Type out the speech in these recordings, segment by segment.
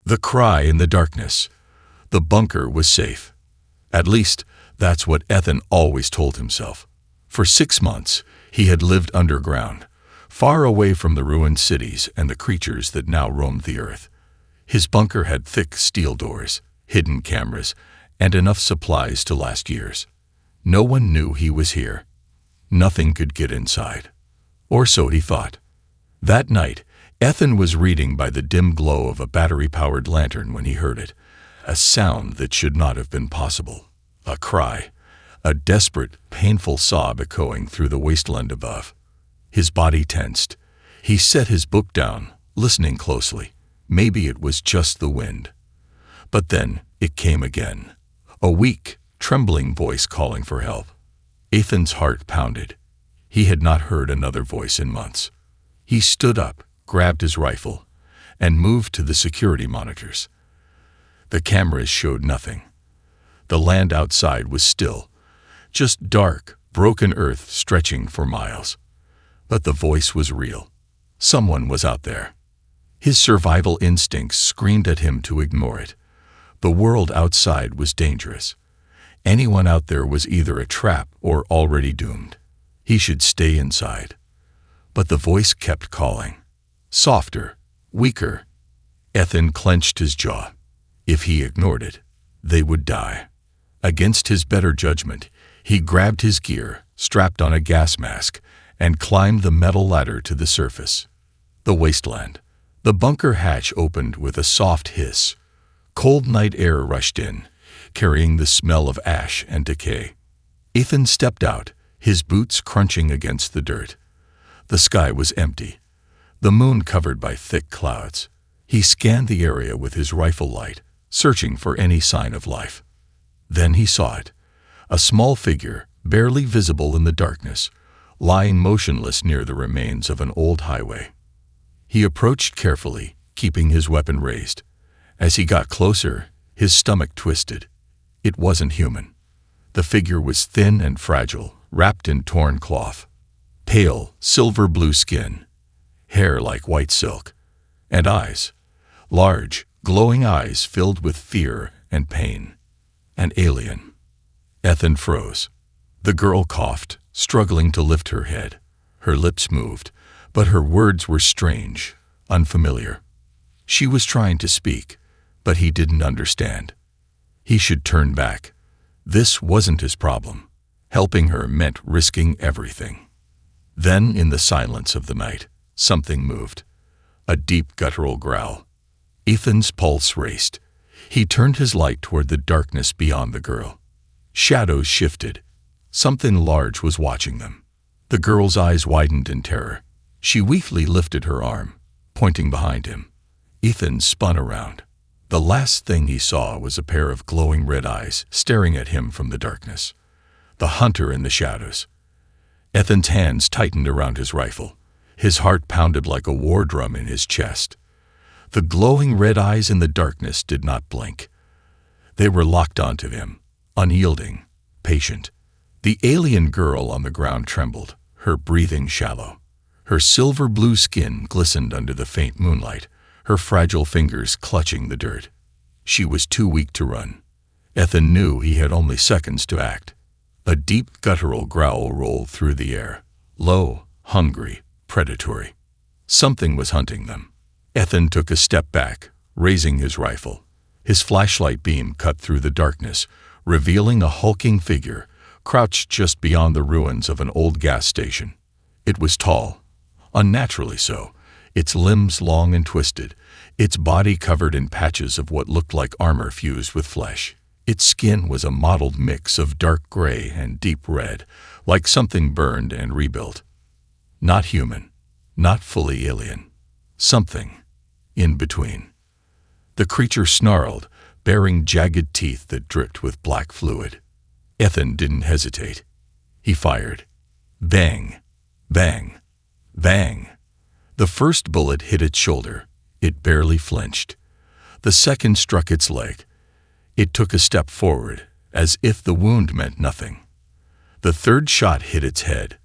The cry in the darkness. The bunker was safe. At least, that's what Ethan always told himself. For 6 months, he had lived underground, far away from the ruined cities and the creatures that now roamed the earth. His bunker had thick steel doors, hidden cameras, and enough supplies to last years. No one knew he was here. Nothing could get inside. Or so he thought. That night, Ethan was reading by the dim glow of a battery-powered lantern when he heard it. A sound that should not have been possible. A cry. A desperate, painful sob echoing through the wasteland above. His body tensed. He set his book down, listening closely. Maybe it was just the wind. But then it came again. A weak, trembling voice calling for help. Ethan's heart pounded. He had not heard another voice in months. He stood up, grabbed his rifle, and moved to the security monitors. The cameras showed nothing. The land outside was still, just dark, broken earth stretching for miles. But the voice was real. Someone was out there. His survival instincts screamed at him to ignore it. The world outside was dangerous. Anyone out there was either a trap or already doomed. He should stay inside. But the voice kept calling. Softer, weaker. Ethan clenched his jaw. If he ignored it, they would die. Against his better judgment, he grabbed his gear, strapped on a gas mask, and climbed the metal ladder to the surface. The wasteland. The bunker hatch opened with a soft hiss. Cold night air rushed in, carrying the smell of ash and decay. Ethan stepped out, his boots crunching against the dirt. The sky was empty, the moon covered by thick clouds. He scanned the area with his rifle light, searching for any sign of life. Then he saw it, a small figure, barely visible in the darkness, lying motionless near the remains of an old highway. He approached carefully, keeping his weapon raised. As he got closer, his stomach twisted. It wasn't human. The figure was thin and fragile, wrapped in torn cloth. Pale, silver-blue skin, hair like white silk, and eyes, large, glowing eyes filled with fear and pain. An alien. Ethan froze. The girl coughed, struggling to lift her head. Her lips moved, but her words were strange, unfamiliar. She was trying to speak, but he didn't understand. He should turn back. This wasn't his problem. Helping her meant risking everything. Then, in the silence of the night, something moved. A deep guttural growl. Ethan's pulse raced. He turned his light toward the darkness beyond the girl. Shadows shifted. Something large was watching them. The girl's eyes widened in terror. She weakly lifted her arm, pointing behind him. Ethan spun around. The last thing he saw was a pair of glowing red eyes staring at him from the darkness. The hunter in the shadows. Ethan's hands tightened around his rifle. His heart pounded like a war drum in his chest. The glowing red eyes in the darkness did not blink. They were locked onto him, unyielding, patient. The alien girl on the ground trembled, her breathing shallow. Her silver-blue skin glistened under the faint moonlight, her fragile fingers clutching the dirt. She was too weak to run. Ethan knew he had only seconds to act. A deep guttural growl rolled through the air, low, hungry, predatory. Something was hunting them. Ethan took a step back, raising his rifle. His flashlight beam cut through the darkness, revealing a hulking figure, crouched just beyond the ruins of an old gas station. It was tall, unnaturally so, its limbs long and twisted, its body covered in patches of what looked like armor fused with flesh. Its skin was a mottled mix of dark gray and deep red, like something burned and rebuilt. Not human, not fully alien. Something in between. The creature snarled, baring jagged teeth that dripped with black fluid. Ethan didn't hesitate. He fired. Bang, bang, bang. The first bullet hit its shoulder. It barely flinched. The second struck its leg. It took a step forward, as if the wound meant nothing. The third shot hit its head,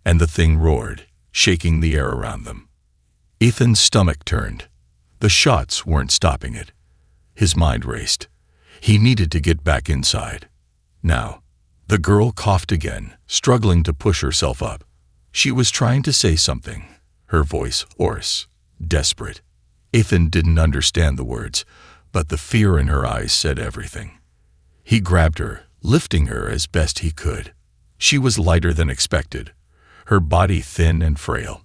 and the thing roared, shaking the air around them. Ethan's stomach turned. The shots weren't stopping it. His mind raced. He needed to get back inside. Now. The girl coughed again, struggling to push herself up. She was trying to say something, her voice hoarse, desperate. Ethan didn't understand the words, but the fear in her eyes said everything. He grabbed her, lifting her as best he could. She was lighter than expected, her body thin and frail.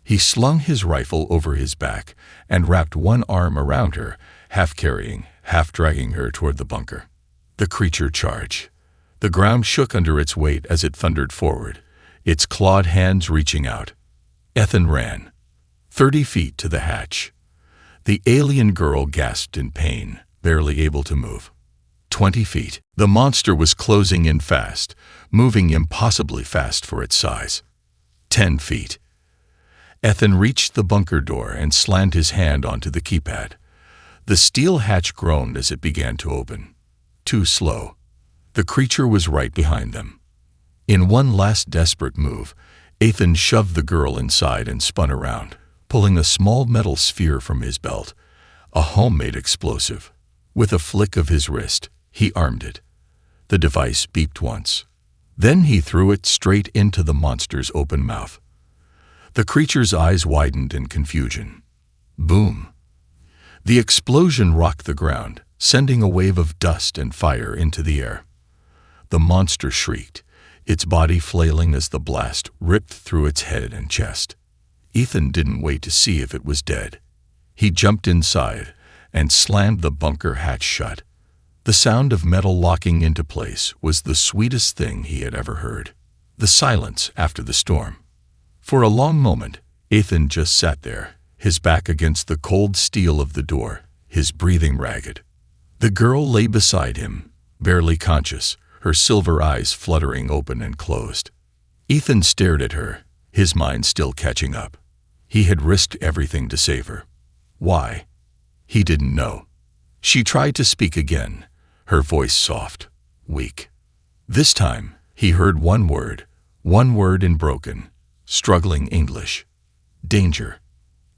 He slung his rifle over his back and wrapped one arm around her, half carrying, half dragging her toward the bunker. The creature charged. The ground shook under its weight as it thundered forward, its clawed hands reaching out. Ethan ran. 30 feet to the hatch. The alien girl gasped in pain, barely able to move. 20 feet. The monster was closing in fast, moving impossibly fast for its size. 10 feet. Ethan reached the bunker door and slammed his hand onto the keypad. The steel hatch groaned as it began to open. Too slow. The creature was right behind them. In one last desperate move, Ethan shoved the girl inside and spun around, pulling a small metal sphere from his belt, a homemade explosive. With a flick of his wrist, he armed it. The device beeped once. Then he threw it straight into the monster's open mouth. The creature's eyes widened in confusion. Boom! The explosion rocked the ground, sending a wave of dust and fire into the air. The monster shrieked, its body flailing as the blast ripped through its head and chest. Ethan didn't wait to see if it was dead. He jumped inside and slammed the bunker hatch shut. The sound of metal locking into place was the sweetest thing he had ever heard. The silence after the storm. For a long moment, Ethan just sat there, his back against the cold steel of the door, his breathing ragged. The girl lay beside him, barely conscious, her silver eyes fluttering open and closed. Ethan stared at her, his mind still catching up. He had risked everything to save her. Why? He didn't know. She tried to speak again, her voice soft, weak. This time, he heard one word in broken, struggling English. Danger.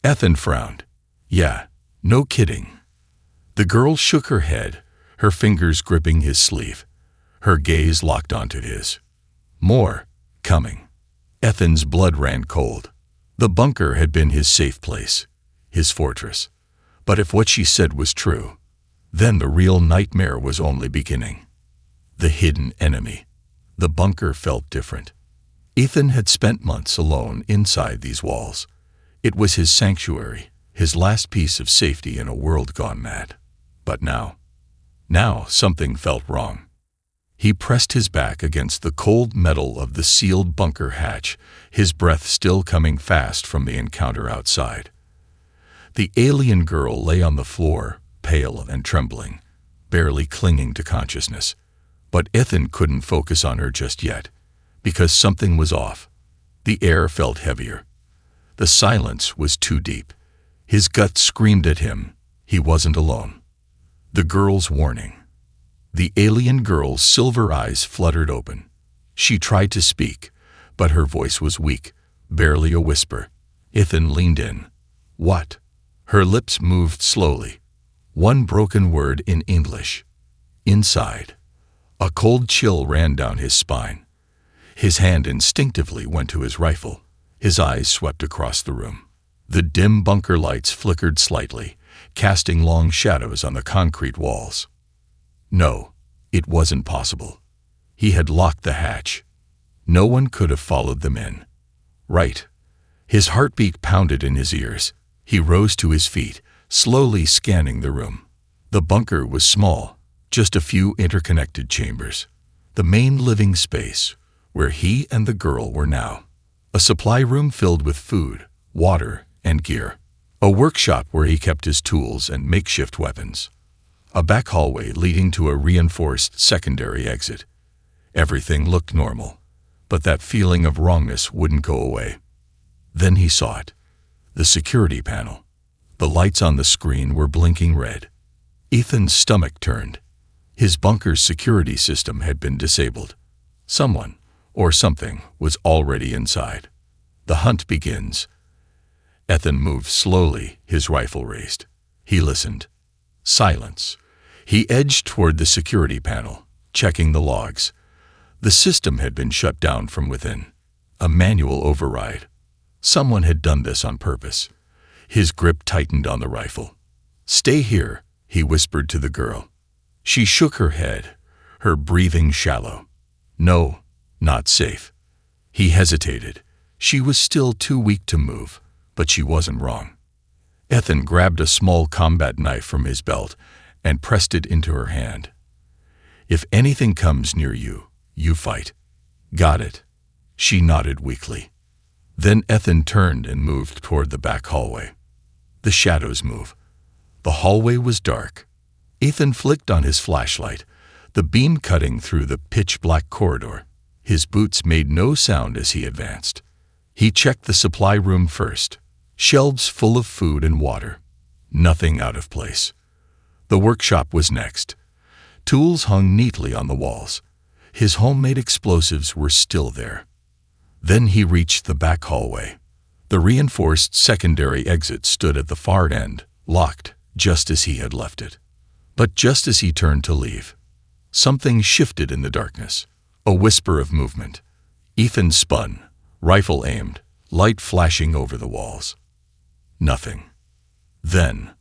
Ethan frowned. Yeah, no kidding. The girl shook her head, her fingers gripping his sleeve. Her gaze locked onto his. More. Coming. Ethan's blood ran cold. The bunker had been his safe place, his fortress. But if what she said was true, then the real nightmare was only beginning. The hidden enemy. The bunker felt different. Ethan had spent months alone inside these walls. It was his sanctuary, his last piece of safety in a world gone mad. But now something felt wrong. He pressed his back against the cold metal of the sealed bunker hatch, his breath still coming fast from the encounter outside. The alien girl lay on the floor, pale and trembling, barely clinging to consciousness. But Ethan couldn't focus on her just yet, because something was off. The air felt heavier. The silence was too deep. His gut screamed at him. He wasn't alone. The girl's warning. The alien girl's silver eyes fluttered open. She tried to speak, but her voice was weak, barely a whisper. Ethan leaned in. What? Her lips moved slowly. One broken word in English. Inside. A cold chill ran down his spine. His hand instinctively went to his rifle. His eyes swept across the room. The dim bunker lights flickered slightly, casting long shadows on the concrete walls. No, it wasn't possible. He had locked the hatch. No one could have followed them in. Right. His heartbeat pounded in his ears. He rose to his feet, slowly scanning the room. The bunker was small, just a few interconnected chambers. The main living space, where he and the girl were now. A supply room filled with food, water, and gear. A workshop where he kept his tools and makeshift weapons. A back hallway leading to a reinforced secondary exit. Everything looked normal, but that feeling of wrongness wouldn't go away. Then he saw it. The security panel. The lights on the screen were blinking red. Ethan's stomach turned. His bunker's security system had been disabled. Someone, or something, was already inside. The hunt begins. Ethan moved slowly, his rifle raised. He listened. Silence. He edged toward the security panel, checking the logs. The system had been shut down from within. A manual override. Someone had done this on purpose. His grip tightened on the rifle. "Stay here," he whispered to the girl. She shook her head, her breathing shallow. "No, not safe." He hesitated. She was still too weak to move, but she wasn't wrong. Ethan grabbed a small combat knife from his belt and pressed it into her hand. "If anything comes near you, you fight." "Got it." She nodded weakly. Then Ethan turned and moved toward the back hallway. The shadows moved. The hallway was dark. Ethan flicked on his flashlight, the beam cutting through the pitch-black corridor. His boots made no sound as he advanced. He checked the supply room first. Shelves full of food and water. Nothing out of place. The workshop was next. Tools hung neatly on the walls. His homemade explosives were still there. Then he reached the back hallway. The reinforced secondary exit stood at the far end, locked, just as he had left it. But just as he turned to leave, something shifted in the darkness. A whisper of movement. Ethan spun, rifle aimed, light flashing over the walls. Nothing. Then,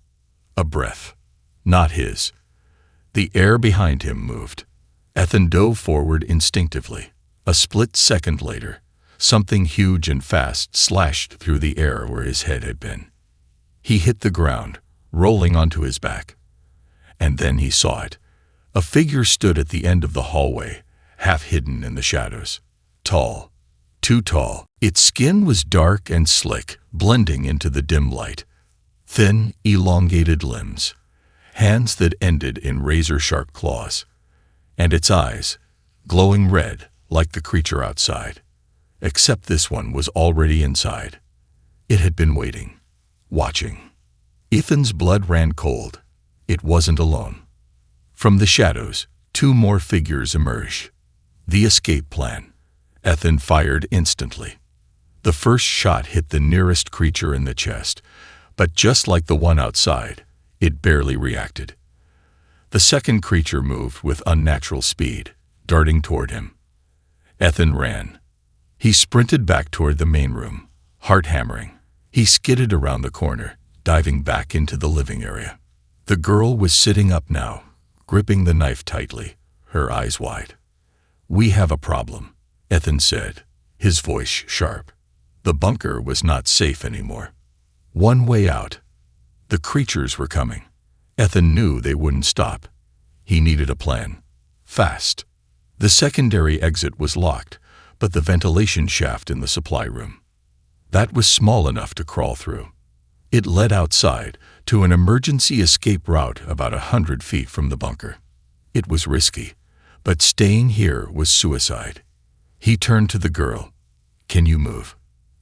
a breath. Not his. The air behind him moved. Ethan dove forward instinctively. A split second later, something huge and fast slashed through the air where his head had been. He hit the ground, rolling onto his back. And then he saw it. A figure stood at the end of the hallway, half hidden in the shadows. Tall. Too tall. Its skin was dark and slick, blending into the dim light. Thin, elongated limbs. Hands that ended in razor-sharp claws. And its eyes, glowing red, like the creature outside. Except this one was already inside. It had been waiting, watching. Ethan's blood ran cold. It wasn't alone. From the shadows, two more figures emerged. The escape plan. Ethan fired instantly. The first shot hit the nearest creature in the chest, but just like the one outside, it barely reacted. The second creature moved with unnatural speed, darting toward him. Ethan ran. He sprinted back toward the main room, heart hammering. He skidded around the corner, diving back into the living area. The girl was sitting up now, gripping the knife tightly, her eyes wide. "We have a problem," Ethan said, his voice sharp. The bunker was not safe anymore. One way out. The creatures were coming. Ethan knew they wouldn't stop. He needed a plan. Fast. The secondary exit was locked, but the ventilation shaft in the supply room. That was small enough to crawl through. It led outside to an emergency escape route about 100 feet from the bunker. It was risky, but staying here was suicide. He turned to the girl. "Can you move?"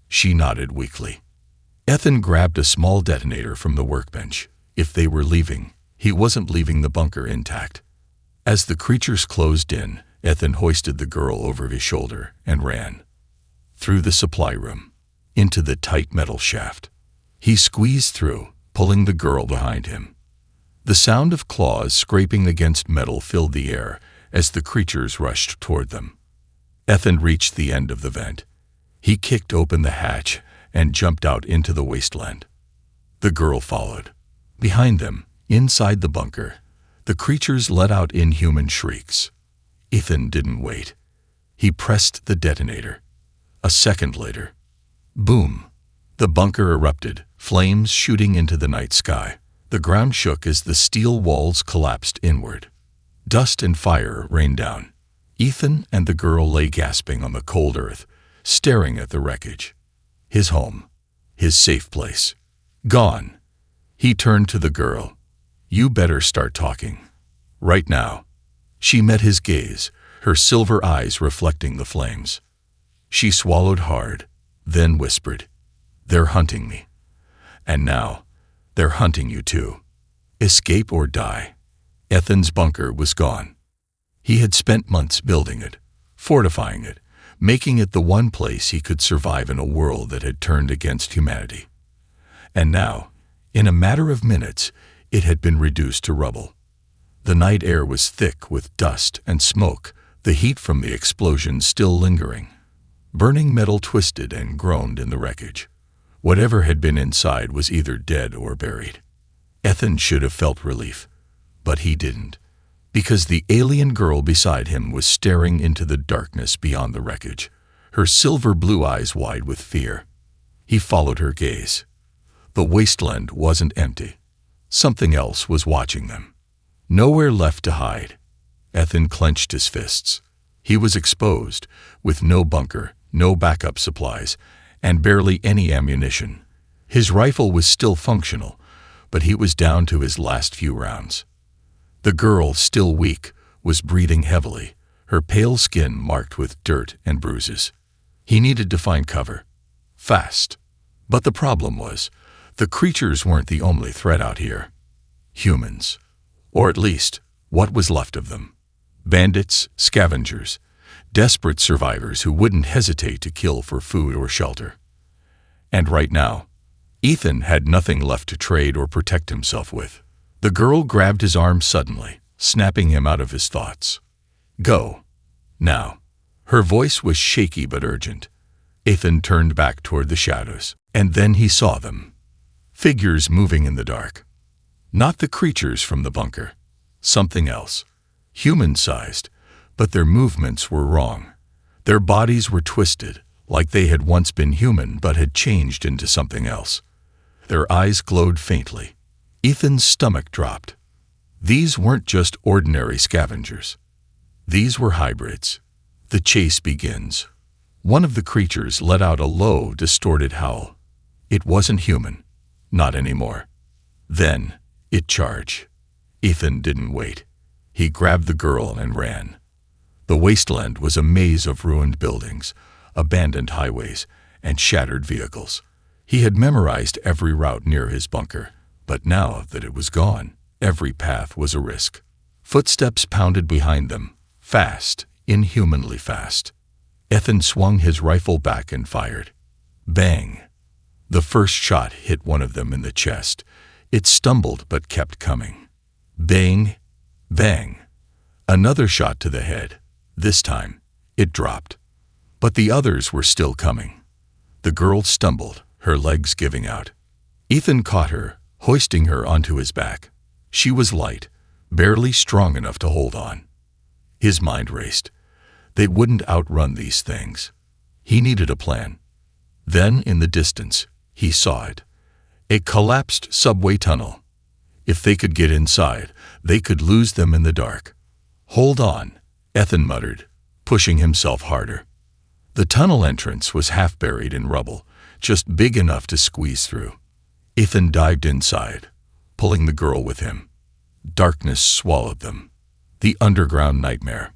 She nodded weakly. Ethan grabbed a small detonator from the workbench. If they were leaving, he wasn't leaving the bunker intact. As the creatures closed in, Ethan hoisted the girl over his shoulder and ran. Through the supply room, into the tight metal shaft. He squeezed through, pulling the girl behind him. The sound of claws scraping against metal filled the air as the creatures rushed toward them. Ethan reached the end of the vent. He kicked open the hatch and jumped out into the wasteland. The girl followed. Behind them, inside the bunker, the creatures let out inhuman shrieks. Ethan didn't wait. He pressed the detonator. A second later, boom! The bunker erupted, flames shooting into the night sky. The ground shook as the steel walls collapsed inward. Dust and fire rained down. Ethan and the girl lay gasping on the cold earth, staring at the wreckage. His home, his safe place, gone. He turned to the girl. "You better start talking. Right now." She met his gaze, her silver eyes reflecting the flames. She swallowed hard, then whispered, "They're hunting me. And now, they're hunting you too. Escape or die." Ethan's bunker was gone. He had spent months building it, fortifying it, making it the one place he could survive in a world that had turned against humanity. And now, in a matter of minutes, It had been reduced to rubble. The night air was thick with dust and smoke, the heat from the explosion still lingering. Burning metal twisted and groaned in the wreckage. Whatever had been inside was either dead or buried. Ethan should have felt relief, but he didn't, because the alien girl beside him was staring into the darkness beyond the wreckage, her silver blue eyes wide with fear. He followed her gaze. The wasteland wasn't empty. Something else was watching them. Nowhere left to hide. Ethan clenched his fists. He was exposed, with no bunker, no backup supplies, and barely any ammunition. His rifle was still functional, but he was down to his last few rounds. The girl, still weak, was breathing heavily, her pale skin marked with dirt and bruises. He needed to find cover. Fast. But the problem was, the creatures weren't the only threat out here. Humans. Or at least, what was left of them. Bandits, scavengers, desperate survivors who wouldn't hesitate to kill for food or shelter. And right now, Ethan had nothing left to trade or protect himself with. The girl grabbed his arm suddenly, snapping him out of his thoughts. Go. Now. Her voice was shaky but urgent. Ethan turned back toward the shadows, and then he saw them. Figures moving in the dark. Not the creatures from the bunker. Something else. Human-sized, but their movements were wrong. Their bodies were twisted, like they had once been human but had changed into something else. Their eyes glowed faintly. Ethan's stomach dropped. These weren't just ordinary scavengers. These were hybrids. The chase begins. One of the creatures let out a low, distorted howl. It wasn't human. Not anymore. Then, it charged. Ethan didn't wait. He grabbed the girl and ran. The wasteland was a maze of ruined buildings, abandoned highways, and shattered vehicles. He had memorized every route near his bunker, but now that it was gone, every path was a risk. Footsteps pounded behind them, fast, inhumanly fast. Ethan swung his rifle back and fired. Bang! The first shot hit one of them in the chest. It stumbled but kept coming. Bang! Bang! Another shot to the head. This time, it dropped. But the others were still coming. The girl stumbled, her legs giving out. Ethan caught her, hoisting her onto his back. She was light, barely strong enough to hold on. His mind raced. They wouldn't outrun these things. He needed a plan. Then, in the distance, he saw it. A collapsed subway tunnel. If they could get inside, they could lose them in the dark. Hold on, Ethan muttered, pushing himself harder. The tunnel entrance was half buried in rubble, just big enough to squeeze through. Ethan dived inside, pulling the girl with him. Darkness swallowed them. The underground nightmare.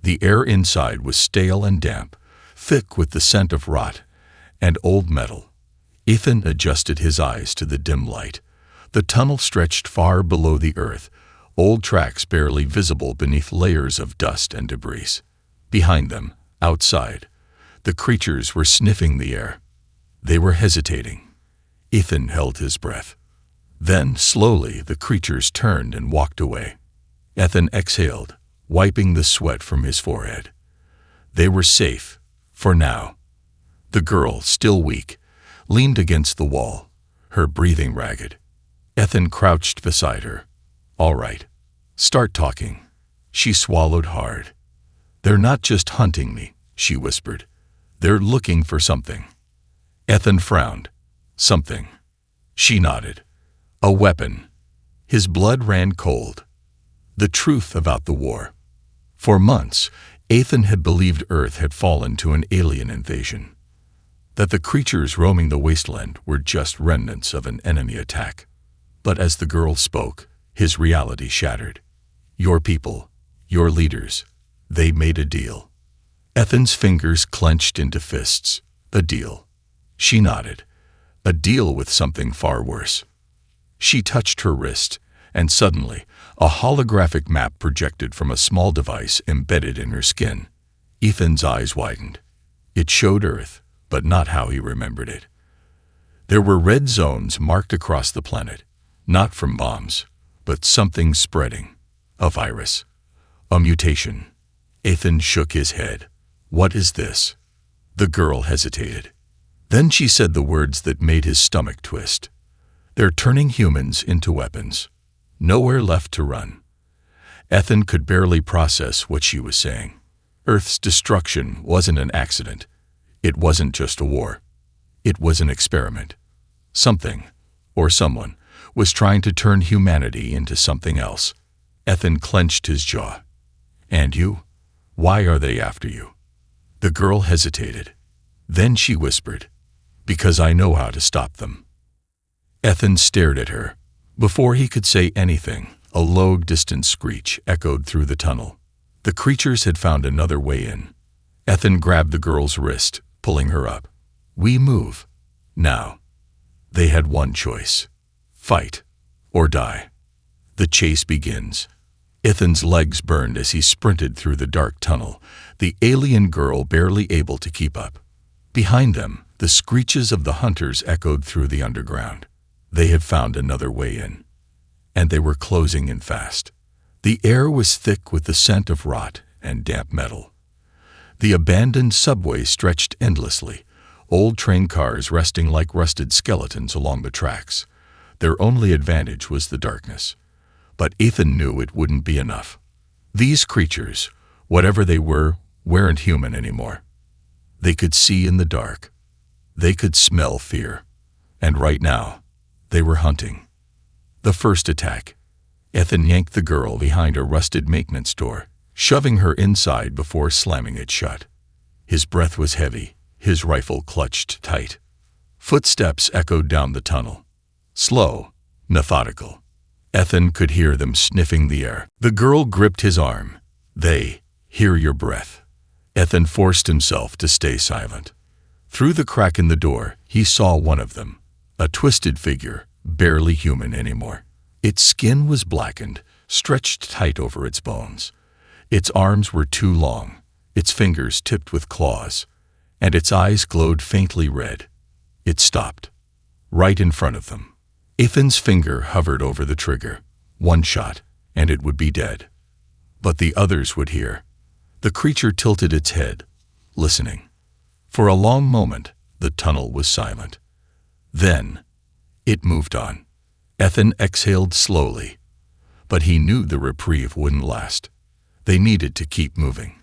The air inside was stale and damp, thick with the scent of rot and old metal. Ethan adjusted his eyes to the dim light. The tunnel stretched far below the earth, old tracks barely visible beneath layers of dust and debris. Behind them, outside, the creatures were sniffing the air. They were hesitating. Ethan held his breath. Then, slowly, the creatures turned and walked away. Ethan exhaled, wiping the sweat from his forehead. They were safe, for now. The girl, still weak, leaned against the wall, her breathing ragged. Ethan crouched beside her. All right. Start talking. She swallowed hard. They're not just hunting me, she whispered. They're looking for something. Ethan frowned. Something. She nodded. A weapon. His blood ran cold. The truth about the war. For months, Ethan had believed Earth had fallen to an alien invasion. That the creatures roaming the wasteland were just remnants of an enemy attack. But as the girl spoke, his reality shattered. Your people, your leaders, they made a deal. Ethan's fingers clenched into fists. A deal. She nodded. A deal with something far worse. She touched her wrist, and suddenly, a holographic map projected from a small device embedded in her skin. Ethan's eyes widened. It showed Earth, but not how he remembered it. There were red zones marked across the planet. Not from bombs, but something spreading. A virus. A mutation. Ethan shook his head. What is this? The girl hesitated. Then she said the words that made his stomach twist. They're turning humans into weapons. Nowhere left to run. Ethan could barely process what she was saying. Earth's destruction wasn't an accident. It wasn't just a war. It was an experiment. Something, or someone, was trying to turn humanity into something else. Ethan clenched his jaw. And you? Why are they after you? The girl hesitated. Then she whispered, because I know how to stop them. Ethan stared at her. Before he could say anything, a low, distant screech echoed through the tunnel. The creatures had found another way in. Ethan grabbed the girl's wrist, pulling her up. We move. Now. They had one choice. Fight or die. The chase begins. Ethan's legs burned as he sprinted through the dark tunnel, the alien girl barely able to keep up. Behind them, the screeches of the hunters echoed through the underground. They had found another way in. And they were closing in fast. The air was thick with the scent of rot and damp metal. The abandoned subway stretched endlessly, old train cars resting like rusted skeletons along the tracks. Their only advantage was the darkness. But Ethan knew it wouldn't be enough. These creatures, whatever they were, weren't human anymore. They could see in the dark. They could smell fear. And right now, they were hunting. The first attack. Ethan yanked the girl behind a rusted maintenance door, shoving her inside before slamming it shut. His breath was heavy, his rifle clutched tight. Footsteps echoed down the tunnel. Slow, methodical. Ethan could hear them sniffing the air. The girl gripped his arm. They hear your breath. Ethan forced himself to stay silent. Through the crack in the door, he saw one of them, a twisted figure, barely human anymore. Its skin was blackened, stretched tight over its bones. Its arms were too long, its fingers tipped with claws, and its eyes glowed faintly red. It stopped, right in front of them. Ethan's finger hovered over the trigger. One shot, and it would be dead. But the others would hear. The creature tilted its head, listening. For a long moment, the tunnel was silent. Then, it moved on. Ethan exhaled slowly, but he knew the reprieve wouldn't last. They needed to keep moving.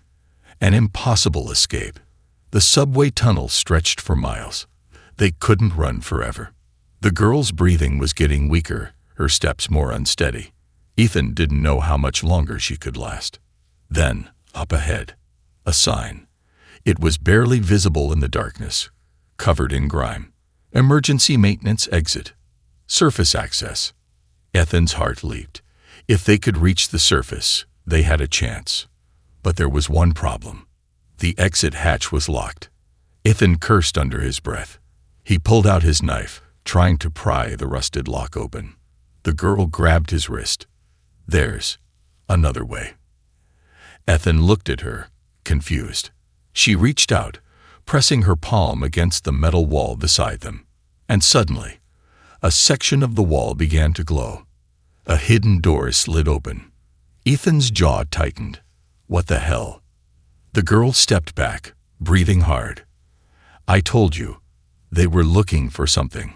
An impossible escape. The subway tunnel stretched for miles. They couldn't run forever. The girl's breathing was getting weaker, her steps more unsteady. Ethan didn't know how much longer she could last. Then, up ahead, a sign. It was barely visible in the darkness, covered in grime. Emergency maintenance exit. Surface access. Ethan's heart leaped. If they could reach the surface, they had a chance. But there was one problem. The exit hatch was locked. Ethan cursed under his breath. He pulled out his knife, trying to pry the rusted lock open. The girl grabbed his wrist. There's another way. Ethan looked at her, confused. She reached out, pressing her palm against the metal wall beside them. And suddenly, a section of the wall began to glow. A hidden door slid open. Ethan's jaw tightened. What the hell? The girl stepped back, breathing hard. I told you, they were looking for something.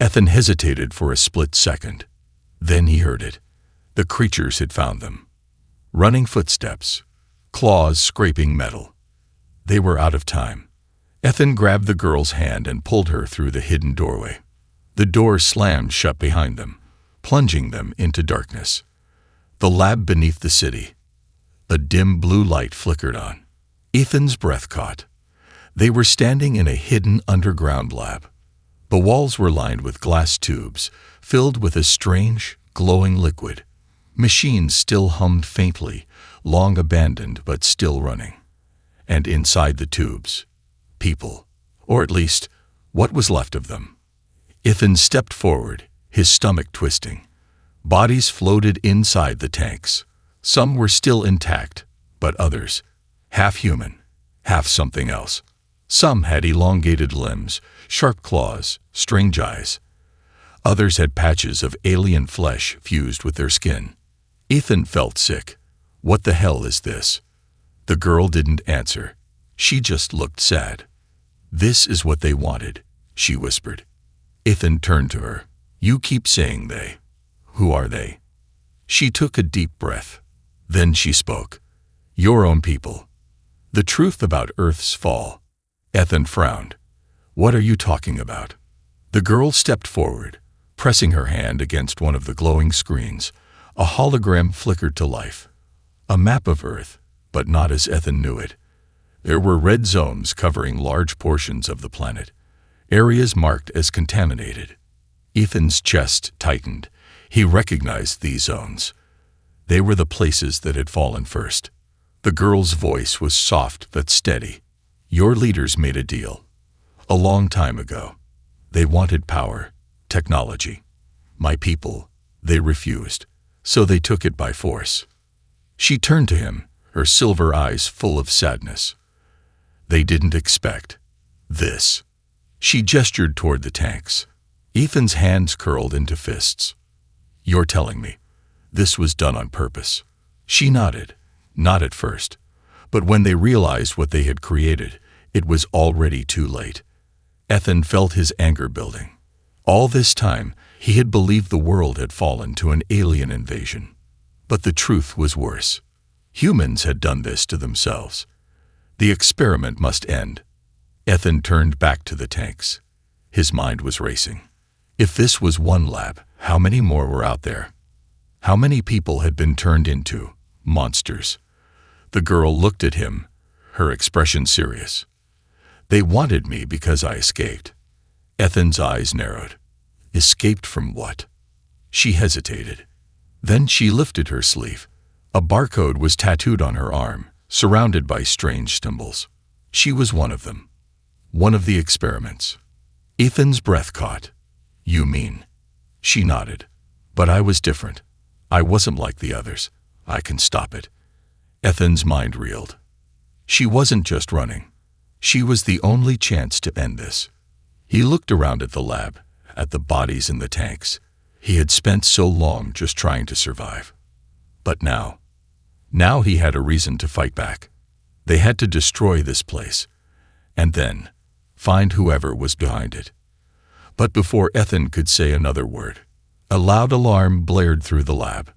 Ethan hesitated for a split second. Then he heard it. The creatures had found them. Running footsteps, claws scraping metal. They were out of time. Ethan grabbed the girl's hand and pulled her through the hidden doorway. The door slammed shut behind them, plunging them into darkness. The lab beneath the city. A dim blue light flickered on. Ethan's breath caught. They were standing in a hidden underground lab. The walls were lined with glass tubes, filled with a strange, glowing liquid. Machines still hummed faintly, long abandoned but still running. And inside the tubes, people, or at least, what was left of them. Ethan stepped forward, his stomach twisting. Bodies floated inside the tanks. Some were still intact, but others, half human, half something else. Some had elongated limbs, sharp claws, strange eyes. Others had patches of alien flesh fused with their skin. Ethan felt sick. What the hell is this? The girl didn't answer. She just looked sad. This is what they wanted, she whispered. Ethan turned to her. You keep saying they. Who are they? She took a deep breath. Then she spoke. Your own people. The truth about Earth's fall. Ethan frowned. What are you talking about? The girl stepped forward, pressing her hand against one of the glowing screens. A hologram flickered to life. A map of Earth, but not as Ethan knew it. There were red zones covering large portions of the planet, areas marked as contaminated. Ethan's chest tightened. He recognized these zones. They were the places that had fallen first. The girl's voice was soft but steady. Your leaders made a deal. A long time ago. They wanted power, technology. My people, they refused. So they took it by force. She turned to him, her silver eyes full of sadness. They didn't expect this. She gestured toward the tanks. Ethan's hands curled into fists. You're telling me this was done on purpose? She nodded. Not at first. But when they realized what they had created, it was already too late. Ethan felt his anger building. All this time, he had believed the world had fallen to an alien invasion. But the truth was worse. Humans had done this to themselves. The experiment must end. Ethan turned back to the tanks. His mind was racing. If this was one lab, how many more were out there? How many people had been turned into monsters? The girl looked at him, her expression serious. They wanted me because I escaped. Ethan's eyes narrowed. Escaped from what? She hesitated. Then she lifted her sleeve. A barcode was tattooed on her arm, surrounded by strange symbols. She was one of them. One of the experiments. Ethan's breath caught. You mean? She nodded. But I was different. I wasn't like the others. I can stop it. Ethan's mind reeled. She wasn't just running. She was the only chance to end this. He looked around at the lab, at the bodies in the tanks. He had spent so long just trying to survive. But now he had a reason to fight back. They had to destroy this place, and then find whoever was behind it. But before Ethan could say another word, a loud alarm blared through the lab.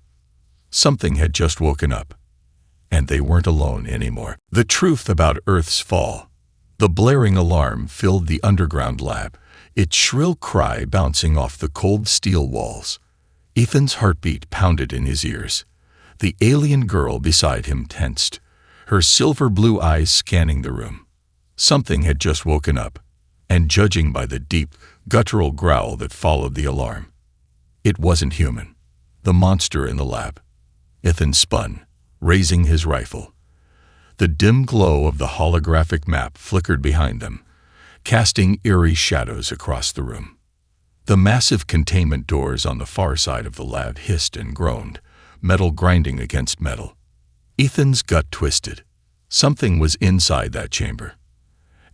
Something had just woken up, and they weren't alone anymore. The truth about Earth's fall. The blaring alarm filled the underground lab, its shrill cry bouncing off the cold steel walls. Ethan's heartbeat pounded in his ears. The alien girl beside him tensed, her silver blue eyes scanning the room. Something had just woken up, and judging by the deep, guttural growl that followed the alarm, it wasn't human. The monster in the lab. Ethan spun, raising his rifle. The dim glow of the holographic map flickered behind them, casting eerie shadows across the room. The massive containment doors on the far side of the lab hissed and groaned, metal grinding against metal. Ethan's gut twisted. Something was inside that chamber,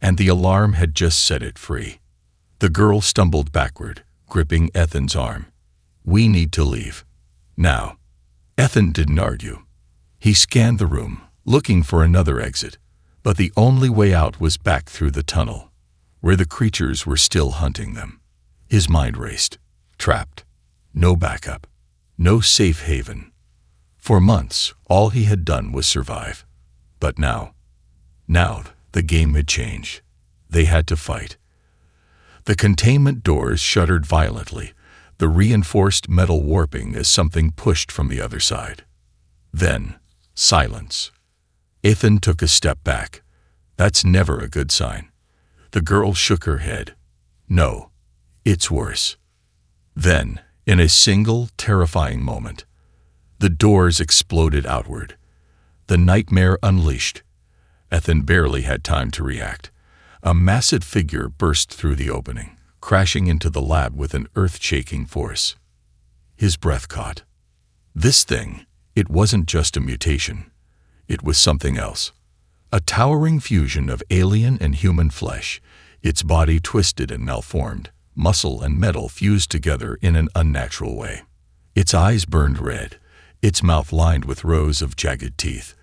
and the alarm had just set it free. The girl stumbled backward, gripping Ethan's arm. We need to leave. Now. Ethan didn't argue. He scanned the room, looking for another exit, but the only way out was back through the tunnel, where the creatures were still hunting them. His mind raced. Trapped. No backup. No safe haven. For months, all he had done was survive. But now, the game had changed. They had to fight. The containment doors shuddered violently, the reinforced metal warping as something pushed from the other side. Then, silence. Ethan took a step back. That's never a good sign. The girl shook her head. No, it's worse. Then, in a single, terrifying moment, the doors exploded outward. The nightmare unleashed. Ethan barely had time to react. A massive figure burst through the opening, crashing into the lab with an earth-shaking force. His breath caught. This thing, it wasn't just a mutation. It was something else. A towering fusion of alien and human flesh, its body twisted and malformed, muscle and metal fused together in an unnatural way. Its eyes burned red, its mouth lined with rows of jagged teeth.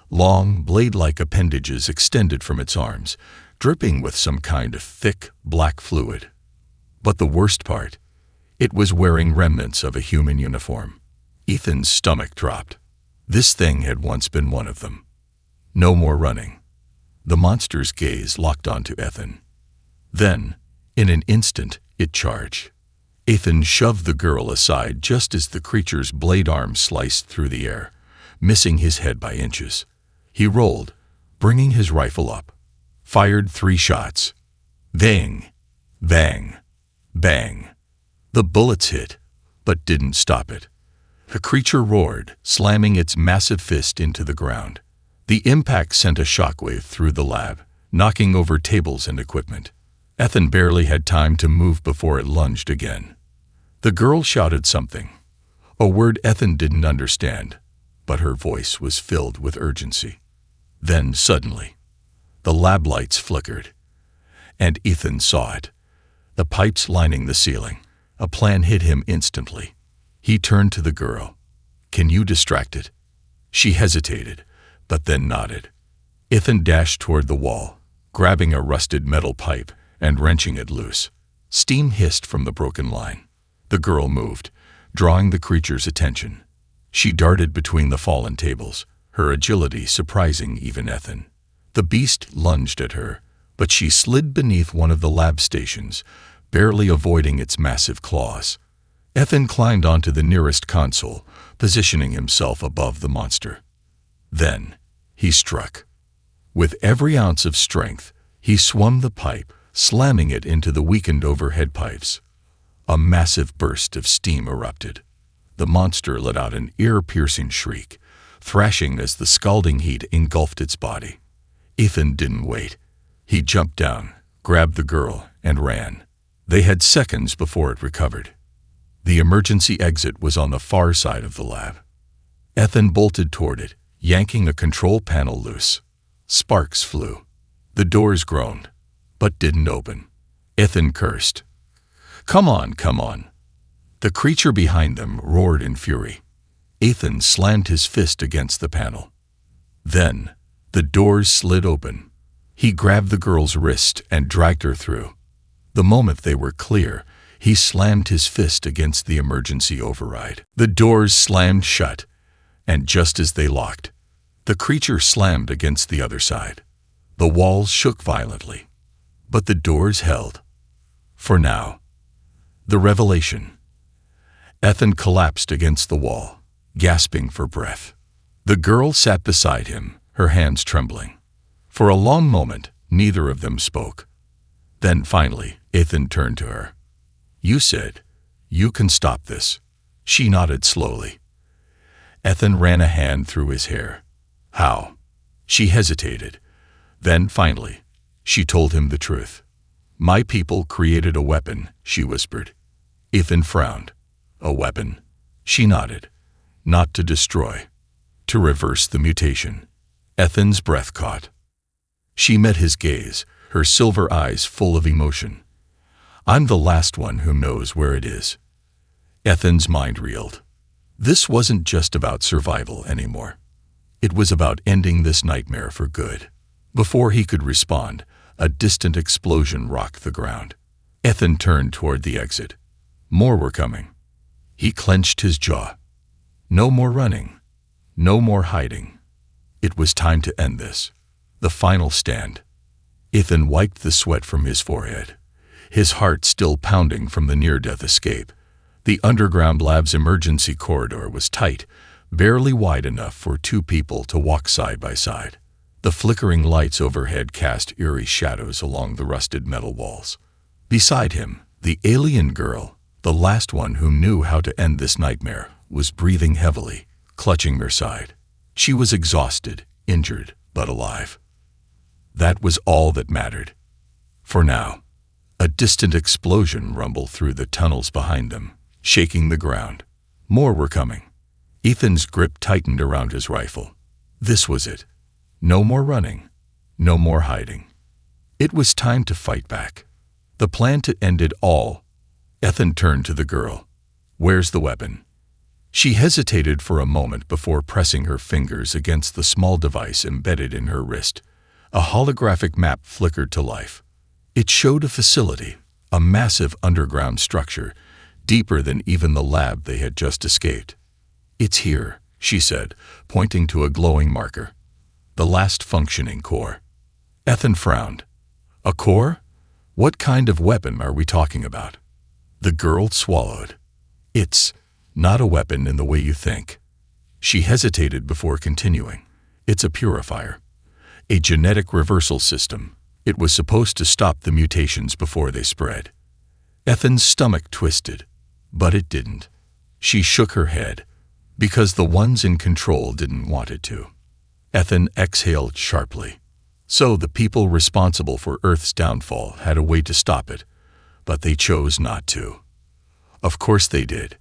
Long, blade-like appendages extended from its arms, dripping with some kind of thick, black fluid. But the worst part, it was wearing remnants of a human uniform. Ethan's stomach dropped. This thing had once been one of them. No more running. The monster's gaze locked onto Ethan. Then, in an instant, it charged. Ethan shoved the girl aside just as the creature's blade arm sliced through the air, missing his head by inches. He rolled, bringing his rifle up, fired 3 shots. Bang, bang, bang. The bullets hit, but didn't stop it. The creature roared, slamming its massive fist into the ground. The impact sent a shockwave through the lab, knocking over tables and equipment. Ethan barely had time to move before it lunged again. The girl shouted something, a word Ethan didn't understand, but her voice was filled with urgency. Then, suddenly, the lab lights flickered, and Ethan saw it. The pipes lining the ceiling. A plan hit him instantly. He turned to the girl. "Can you distract it?" She hesitated, but then nodded. Ethan dashed toward the wall, grabbing a rusted metal pipe and wrenching it loose. Steam hissed from the broken line. The girl moved, drawing the creature's attention. She darted between the fallen tables, her agility surprising even Ethan. The beast lunged at her, but she slid beneath one of the lab stations, barely avoiding its massive claws. Ethan climbed onto the nearest console, positioning himself above the monster. Then, he struck. With every ounce of strength, he swung the pipe, slamming it into the weakened overhead pipes. A massive burst of steam erupted. The monster let out an ear-piercing shriek, thrashing as the scalding heat engulfed its body. Ethan didn't wait. He jumped down, grabbed the girl, and ran. They had seconds before it recovered. The emergency exit was on the far side of the lab. Ethan bolted toward it, yanking a control panel loose. Sparks flew. The doors groaned, but didn't open. Ethan cursed. Come on, come on." The creature behind them roared in fury. Ethan slammed his fist against the panel. Then, the doors slid open. He grabbed the girl's wrist and dragged her through. The moment they were clear, he slammed his fist against the emergency override. The doors slammed shut, and just as they locked, the creature slammed against the other side. The walls shook violently, but the doors held. For now. The revelation. Ethan collapsed against the wall, gasping for breath. The girl sat beside him, her hands trembling. For a long moment, neither of them spoke. Then finally, Ethan turned to her. "You said, you can stop this." She nodded slowly. Ethan ran a hand through his hair. "How?" She hesitated. Then finally, she told him the truth. "My people created a weapon," she whispered. Ethan frowned. "A weapon?" She nodded. "Not to destroy. To reverse the mutation." Ethan's breath caught. She met his gaze, her silver eyes full of emotion. "I'm the last one who knows where it is." Ethan's mind reeled. This wasn't just about survival anymore. It was about ending this nightmare for good. Before he could respond, a distant explosion rocked the ground. Ethan turned toward the exit. More were coming. He clenched his jaw. No more running. No more hiding. It was time to end this. The final stand. Ethan wiped the sweat from his forehead, his heart still pounding from the near-death escape. The underground lab's emergency corridor was tight, barely wide enough for 2 people to walk side by side. The flickering lights overhead cast eerie shadows along the rusted metal walls. Beside him, the alien girl, the last one who knew how to end this nightmare, was breathing heavily, clutching her side. She was exhausted, injured, but alive. That was all that mattered. For now. A distant explosion rumbled through the tunnels behind them, shaking the ground. More were coming. Ethan's grip tightened around his rifle. This was it. No more running. No more hiding. It was time to fight back. The plan to end it all Ethan turned to the girl. "Where's the weapon?" She hesitated for a moment before pressing her fingers against the small device embedded in her wrist. A holographic map flickered to life. It showed a facility, a massive underground structure, deeper than even the lab they had just escaped. "It's here," she said, pointing to a glowing marker. "The last functioning core." Ethan frowned. "A core? What kind of weapon are we talking about?" The girl swallowed. "It's not a weapon in the way you think." She hesitated before continuing. "It's a purifier. A genetic reversal system. It was supposed to stop the mutations before they spread." Ethan's stomach twisted, but it didn't. She shook her head, because the ones in control didn't want it to. Ethan exhaled sharply. So the people responsible for Earth's downfall had a way to stop it, but they chose not to. Of course they did.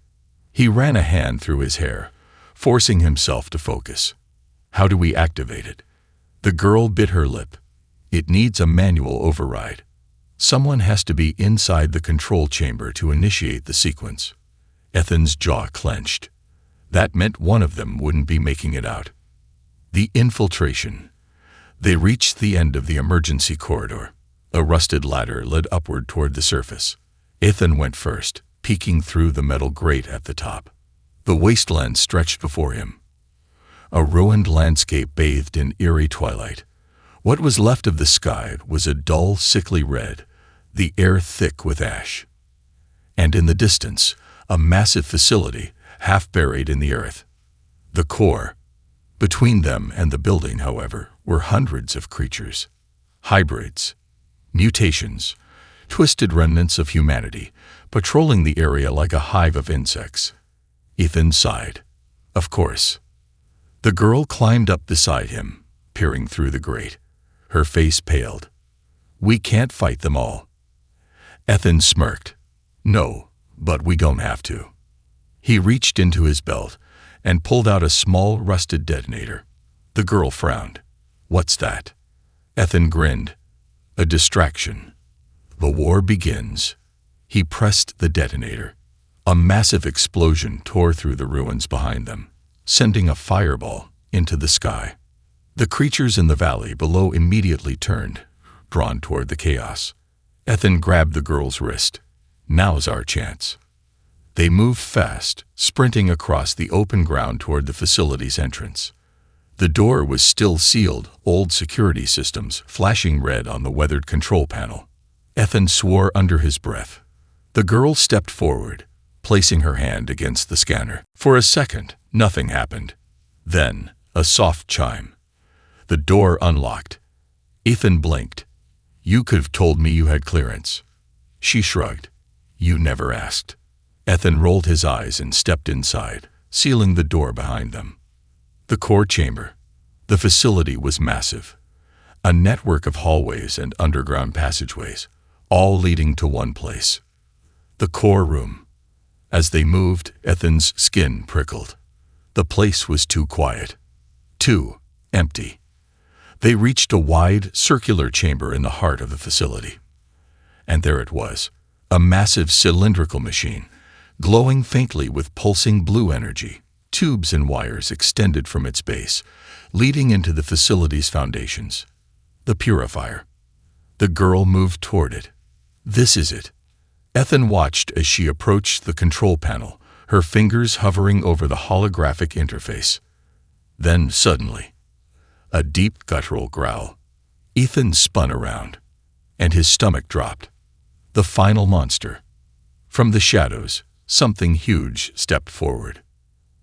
He ran a hand through his hair, forcing himself to focus. "How do we activate it?" The girl bit her lip. "It needs a manual override. Someone has to be inside the control chamber to initiate the sequence." Ethan's jaw clenched. That meant one of them wouldn't be making it out. The infiltration. They reached the end of the emergency corridor. A rusted ladder led upward toward the surface. Ethan went first, peeking through the metal grate at the top. The wasteland stretched before him. A ruined landscape bathed in eerie twilight. What was left of the sky was a dull, sickly red, the air thick with ash. And in the distance, a massive facility, half buried in the earth. The core. Between them and the building, however, were hundreds of creatures. Hybrids. Mutations. Twisted remnants of humanity, patrolling the area like a hive of insects. Ethan sighed. Of course. The girl climbed up beside him, peering through the grate. Her face paled. "We can't fight them all." Ethan smirked. "No, but we don't have to." He reached into his belt and pulled out a small rusted detonator. The girl frowned. "What's that?" Ethan grinned. "A distraction. The war begins." He pressed the detonator. A massive explosion tore through the ruins behind them, sending a fireball into the sky. The creatures in the valley below immediately turned, drawn toward the chaos. Ethan grabbed the girl's wrist. "Now's our chance." They moved fast, sprinting across the open ground toward the facility's entrance. The door was still sealed, old security systems flashing red on the weathered control panel. Ethan swore under his breath. The girl stepped forward, placing her hand against the scanner. For a second, nothing happened. Then, a soft chime. The door unlocked. Ethan blinked. "You could have told me you had clearance." She shrugged. "You never asked." Ethan rolled his eyes and stepped inside, sealing the door behind them. The core chamber. The facility was massive. A network of hallways and underground passageways, all leading to one place. The core room. As they moved, Ethan's skin prickled. The place was too quiet. Too empty. They reached a wide, circular chamber in the heart of the facility. And there it was, a massive cylindrical machine, glowing faintly with pulsing blue energy. Tubes and wires extended from its base, leading into the facility's foundations. The purifier. The girl moved toward it. "This is it." Ethan watched as she approached the control panel, her fingers hovering over the holographic interface. Then, suddenly, a deep guttural growl. Ethan spun around, and his stomach dropped. The final monster. From the shadows, something huge stepped forward.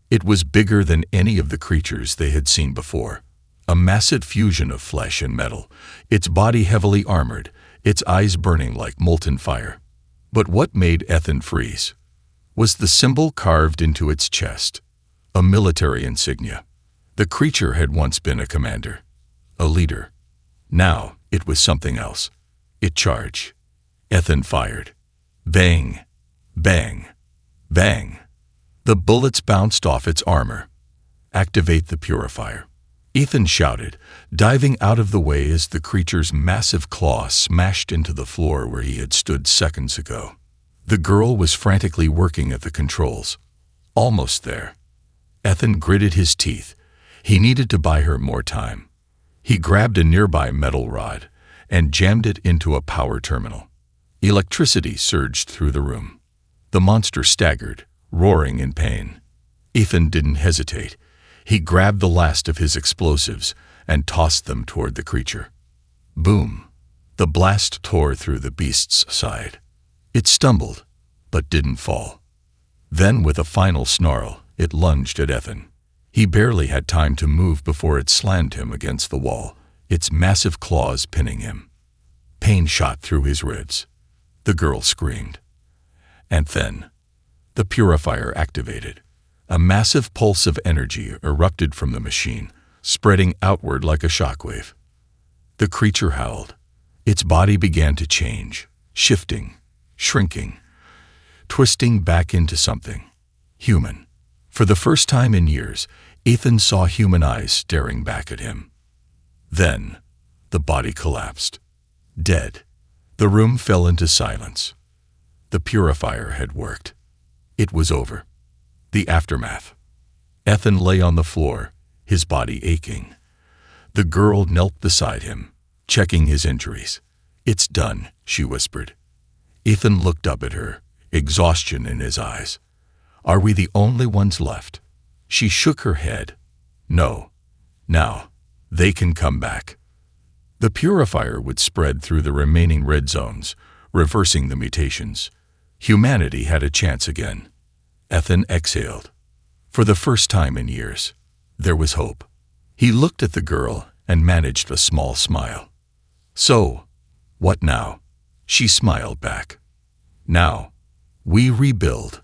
It was bigger than any of the creatures they had seen before. A massive fusion of flesh and metal, its body heavily armored, its eyes burning like molten fire. But what made Ethan freeze was the symbol carved into its chest, a military insignia. The creature had once been a commander, a leader. Now it was something else. It charged. Ethan fired. Bang, bang, bang. The bullets bounced off its armor. "Activate the purifier," Ethan shouted, diving out of the way as the creature's massive claw smashed into the floor where he had stood seconds ago. The girl was frantically working at the controls. Almost there. Ethan gritted his teeth. He needed to buy her more time. He grabbed a nearby metal rod and jammed it into a power terminal. Electricity surged through the room. The monster staggered, roaring in pain. Ethan didn't hesitate. He grabbed the last of his explosives and tossed them toward the creature. Boom! The blast tore through the beast's side. It stumbled, but didn't fall. Then, with a final snarl, it lunged at Ethan. He barely had time to move before it slammed him against the wall, its massive claws pinning him. Pain shot through his ribs. The girl screamed. And then, the purifier activated. A massive pulse of energy erupted from the machine, spreading outward like a shockwave. The creature howled. Its body began to change, shifting, shrinking, twisting back into something human. For the first time in years, Ethan saw human eyes staring back at him. Then, the body collapsed. Dead. The room fell into silence. The purifier had worked. It was over. The aftermath. Ethan lay on the floor, his body aching. The girl knelt beside him, checking his injuries. "It's done," she whispered. Ethan looked up at her, exhaustion in his eyes. "Are we the only ones left?" She shook her head. "No. Now, they can come back." The purifier would spread through the remaining red zones, reversing the mutations. Humanity had a chance again. Ethan exhaled. For the first time in years, there was hope. He looked at the girl and managed a small smile. "So, what now?" She smiled back. "Now, we rebuild."